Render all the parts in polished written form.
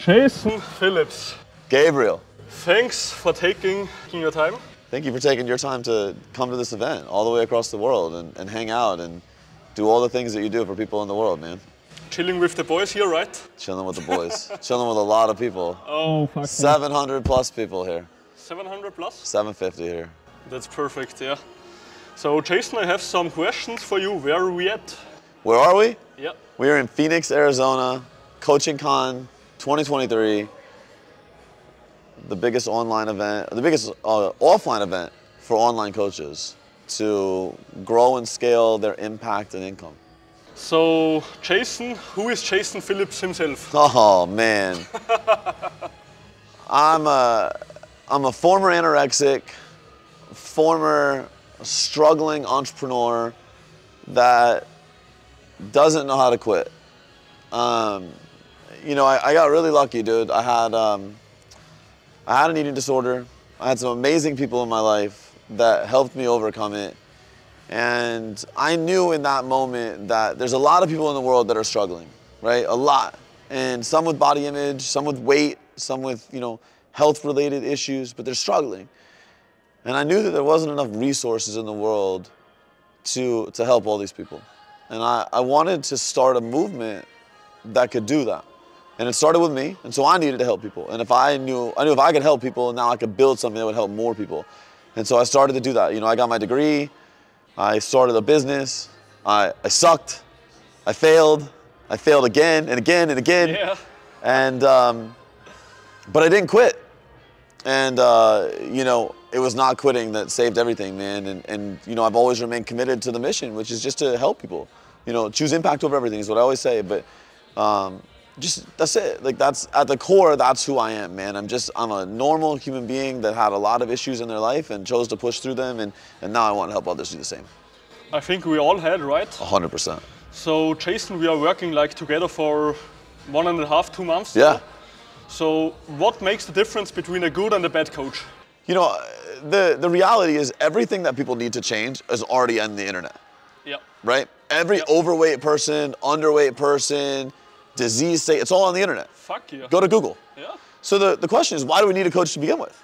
Jason Phillips. Gabriel. Thanks for taking your time. Thank you for taking your time to come to this event all the way across the world and hang out and do all the things that you do for people in the world, man. Chilling with the boys here, right? Chilling with the boys. Chilling with a lot of people. Oh, fuck. 700 plus people here. 700 plus? 750 here. That's perfect, yeah. So, Jason, I have some questions for you. Where are we at? Where are we? Yeah. We are in Phoenix, Arizona, Coaching Con 2023. The biggest online event, the biggest offline event for online coaches to grow and scale their impact and income. So, Jason, who is Jason Phillips himself? Oh man, I'm a former anorexic, former struggling entrepreneur that doesn't know how to quit. You know, I got really lucky, dude. I had an eating disorder. I had some amazing people in my life that helped me overcome it. And I knew in that moment that there's a lot of people in the world that are struggling, right? A lot. And some with body image, some with weight, some with, you know, health-related issues, but they're struggling. And I knew that there wasn't enough resources in the world to help all these people. And I wanted to start a movement that could do that. And it started with me, and so I needed to help people. And I knew if I could help people, now I could build something that would help more people. And so I started to do that. You know, I got my degree, I started a business, I sucked, I failed again and again and again. Yeah. And, but I didn't quit. And, you know, it was not quitting that saved everything, man. And, you know, I've always remained committed to the mission, which is just to help people. You know, choose impact over everything is what I always say. But that's it. Like, that's at the core, that's who I am, man. I'm a normal human being that had a lot of issues in their life and chose to push through them. And now I want to help others do the same. I think we all had, right? 100%. So, Jason, we are working like together for 1.5, 2 months. Yeah. So, what makes the difference between a good and a bad coach? You know, the reality is everything that people need to change is already on the internet. Yeah. Right? Every overweight person, underweight person, disease state, it's all on the internet. Fuck yeah. Go to Google. Yeah. So the question is, why do we need a coach to begin with?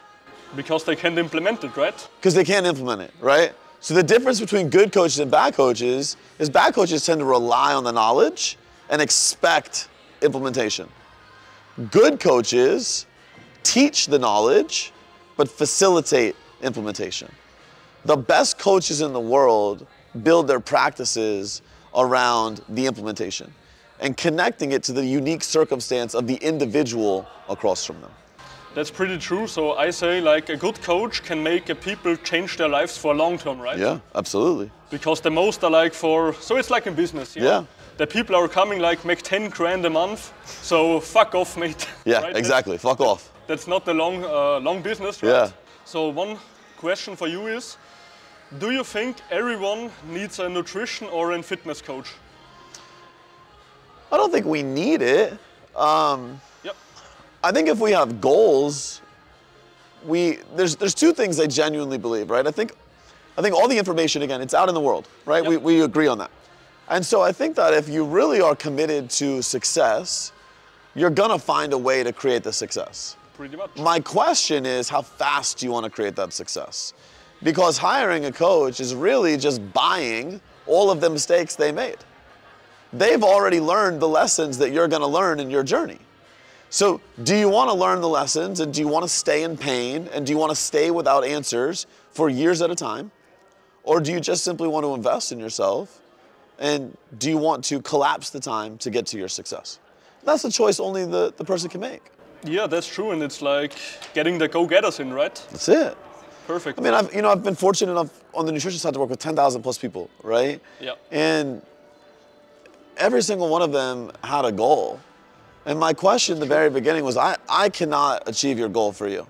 Because they can't implement it, right? Because they can't implement it, right? So the difference between good coaches and bad coaches is bad coaches tend to rely on the knowledge and expect implementation. Good coaches teach the knowledge, but facilitate implementation. The best coaches in the world build their practices around the implementation and connecting it to the unique circumstance of the individual across from them. That's pretty true. So I say, like, a good coach can make people change their lives for long term, right? Yeah, absolutely. Because the most are like so it's like in business, you know? The people are coming like make 10 grand a month, so fuck off, mate. Yeah, right? exactly, fuck off. That's not the long business, right? Yeah. So one question for you is, do you think everyone needs a nutrition or a fitness coach? I don't think we need it. Yep. I think if we have goals, there's two things I genuinely believe, right? I think all the information, again, it's out in the world, right? Yep. We agree on that. And so I think that if you really are committed to success, you're gonna find a way to create the success. Pretty much. My question is, how fast do you want to create that success? Because hiring a coach is really just buying all of the mistakes they made. They've already learned the lessons that you're gonna learn in your journey. So do you want to learn the lessons, and do you want to stay in pain, and do you want to stay without answers for years at a time? Or do you just simply want to invest in yourself, and do you want to collapse the time to get to your success? That's a choice only the person can make. Yeah, that's true, and it's like getting the go-getters in, right? That's it. Perfect. I mean, I've been fortunate enough on the nutrition side to work with 10,000 plus people, right? Yeah. And every single one of them had a goal. And my question at the very beginning was, I cannot achieve your goal for you.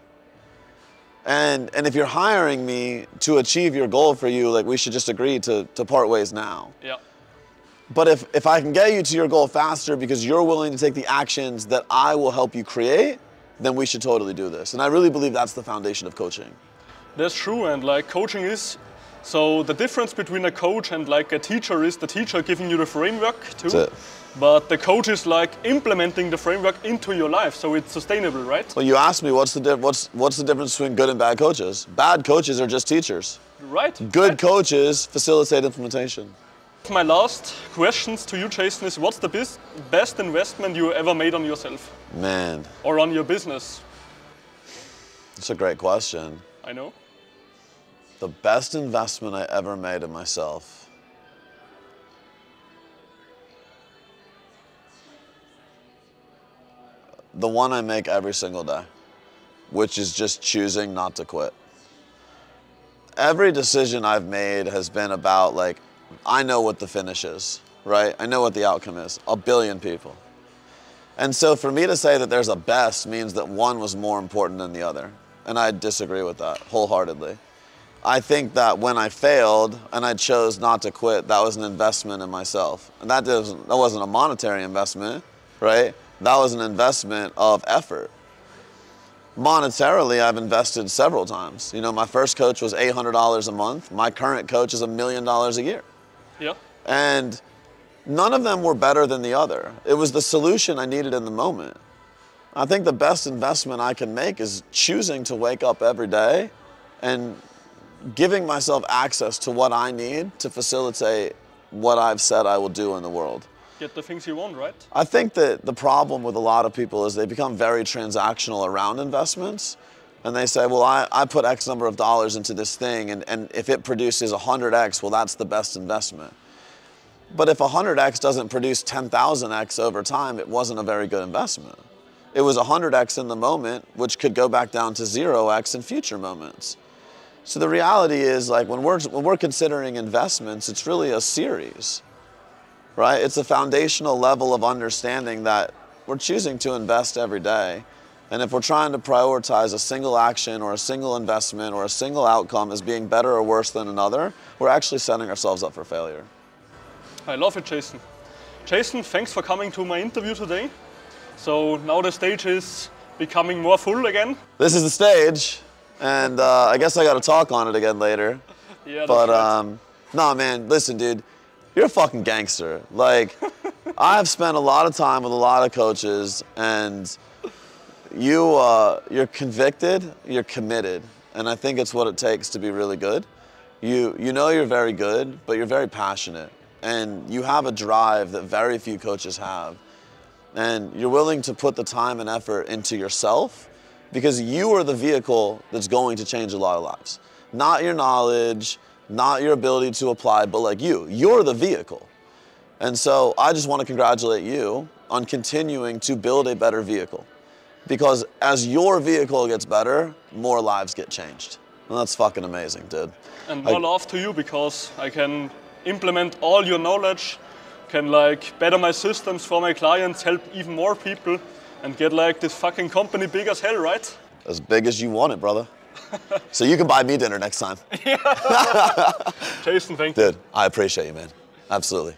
And if you're hiring me to achieve your goal for you, like, we should just agree to part ways now. Yeah. But if I can get you to your goal faster because you're willing to take the actions that I will help you create, then we should totally do this. And I really believe that's the foundation of coaching. That's true, and like coaching is, so the difference between a coach and like a teacher is the teacher giving you the framework too. That's it. but the coach is like implementing the framework into your life, so it's sustainable, right? Well, you asked me what's the difference between good and bad coaches? Bad coaches are just teachers. Right. Good coaches facilitate implementation. My last questions to you, Jason, is what's the best investment you ever made on yourself? Man. Or on your business? That's a great question. I know. The best investment I ever made in myself. The one I make every single day, which is just choosing not to quit. Every decision I've made has been about like, I know what the finish is, right? I know what the outcome is, 1 billion people. And so for me to say that there's a best means that one was more important than the other. And I disagree with that wholeheartedly. I think that when I failed and I chose not to quit, that was an investment in myself. And that wasn't a monetary investment, right? That was an investment of effort. Monetarily, I've invested several times. You know, my first coach was $800 a month. My current coach is $1 million a year. Yeah. And none of them were better than the other. It was the solution I needed in the moment. I think the best investment I can make is choosing to wake up every day and giving myself access to what I need to facilitate what I've said I will do in the world. Get the things you want, right? I think that the problem with a lot of people is they become very transactional around investments. And they say, well, I put X number of dollars into this thing, and if it produces 100X, well, that's the best investment. But if 100X doesn't produce 10,000X over time, it wasn't a very good investment. It was 100X in the moment, which could go back down to 0X in future moments. So the reality is, like, when we're considering investments, it's really a series. Right? It's a foundational level of understanding that we're choosing to invest every day. And if we're trying to prioritize a single action or a single investment or a single outcome as being better or worse than another, we're actually setting ourselves up for failure. I love it, Jason. Jason, thanks for coming to my interview today. So now the stage is becoming more full again. This is the stage, and I guess I got to talk on it again later. Yeah, but right. No, man, listen, dude. You're a fucking gangster. Like, I've spent a lot of time with a lot of coaches, and you're convicted, you're committed, and I think it's what it takes to be really good. You know you're very good, but you're very passionate, and you have a drive that very few coaches have, and you're willing to put the time and effort into yourself because you are the vehicle that's going to change a lot of lives. Not your knowledge, not your ability to apply, but like you're the vehicle. And so I just want to congratulate you on continuing to build a better vehicle. Because as your vehicle gets better, more lives get changed. And that's fucking amazing, dude. And more love to you because I can implement all your knowledge, can like better my systems for my clients, help even more people, and get like this fucking company big as hell, right? As big as you want it, brother. So you can buy me dinner next time. Jason, thank you. Dude, I appreciate you, man. Absolutely.